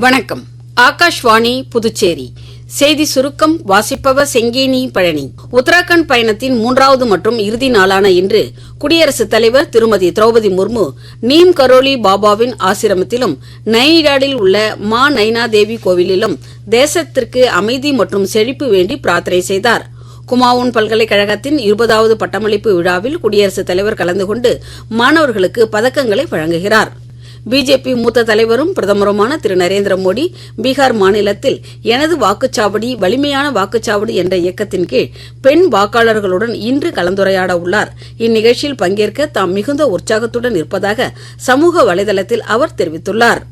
வணக்கம். ஆகாஷ்வாணி புதுச்சேரி செய்தி சுருக்கம் வாசிப்பவர் செங்கேனி பழனி. உத்தராகண்ட் பயணத்தின் 3வது மற்றும் இறுதி நாளான இன்று குடியரசுத் தலைவர் திருமதி திரௌபதி முர்மு நீம் கரோலி பாபாவின் ஆசிரமத்திலும் நைனிடாலில் உள்ள மா நைனா தேவி கோவிலிலும் தேசத்திற்கு அமைதி மற்றும் செழிப்பு வேண்டி பிரார்த்தனை செய்தார். குமாவுன் பல்கலைக்கழகத்தின் 20வது பட்டமளிப்பு விழாவில் குடியரசுத் தலைவர் கலந்து கொண்டு மாணவர்களுக்கு பதக்கங்களை வழங்குகிறார். பிஜேபி மூத்த தலைவரும் பிரதமருமான திரு நரேந்திர மோடி பீகார் மாநிலத்தில் எனது வாக்குச்சாவடி வலிமையான வாக்குச்சாவடி என்ற இயக்கத்தின் கீழ் பெண் வாக்காளர்களுடன் இன்று கலந்துரையாட உள்ளார். இந்நிகழ்ச்சியில் பங்கேற்க தாம் மிகுந்த உற்சாகத்துடன் இருப்பதாக சமூக வலைதளத்தில் அவர் தெரிவித்துள்ளார்.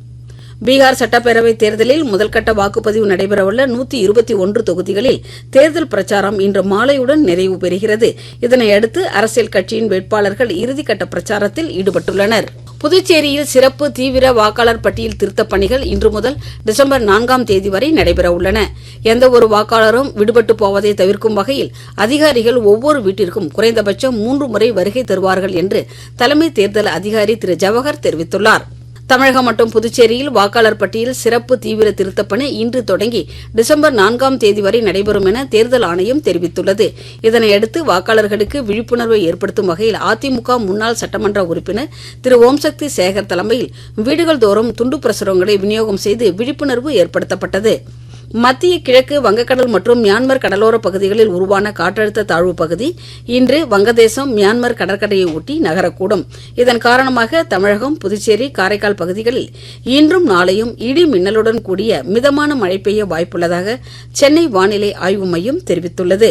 பீகார் சட்டப்பேரவைத் தேர்தலில் முதல்கட்ட வாக்குப்பதிவு நடைபெறவுள்ள 121 தொகுதிகளில் தேர்தல் பிரச்சாரம் இன்று மாலையுடன் நிறைவு பெறுகிறது. இதனையடுத்து அரசியல் கட்சியின் வேட்பாளர்கள் இறுதிக்கட்ட பிரச்சாரத்தில் ஈடுபட்டுள்ளனர். புதுச்சேரியில் சிறப்பு தீவிர வாக்காளர் பட்டியல் திருத்தப் பணிகள் இன்று முதல் டிசம்பர் 4ஆம் தேதி வரை நடைபெறவுள்ளன. எந்தவொரு வாக்காளரும் விடுபட்டு போவதை தவிர்க்கும் வகையில் அதிகாரிகள் ஒவ்வொரு வீட்டிற்கும் குறைந்தபட்சம் 3 முறை வருகை தருவார்கள் என்று தலைமை தேர்தல் அதிகாரி திரு ஜவஹர் தெரிவித்துள்ளார். தமிழகம் மற்றும் புதுச்சேரியில் வாக்காளர் பட்டியல் சிறப்பு தீவிர திருத்தப் பணி இன்று தொடங்கி டிசம்பர் 4ஆம் தேதி வரை நடைபெறும் என தேர்தல் ஆணையம் தெரிவித்துள்ளது. இதனையடுத்து வாக்காளர்களுக்கு விழிப்புணர்வை ஏற்படுத்தும் வகையில் அதிமுக முன்னாள் சட்டமன்ற உறுப்பினர் திரு ஓம்சக்தி சேகர் தலைமையில் வீடுகள் தோறும் துண்டு பிரசுரங்களை விநியோகம் செய்து விழிப்புணர்வு ஏற்படுத்தப்பட்டது. மத்திய கிழக்கு வங்கக்கடல் மற்றும் மியான்மர் கடலோர பகுதிகளில் உருவான காற்றழுத்த தாழ்வு பகுதி இன்று வங்கதேசம் மியான்மர் கடற்கரையை ஒட்டி நகரக்கூடும். இதன் காரணமாக தமிழகம், புதுச்சேரி, காரைக்கால் பகுதிகளில் இன்றும் நாளையும் இடி மின்னலுடன் கூடிய மிதமான மழை பெய்ய வாய்ப்புள்ளதாக சென்னை வானிலை ஆய்வு மையம் தெரிவித்துள்ளது.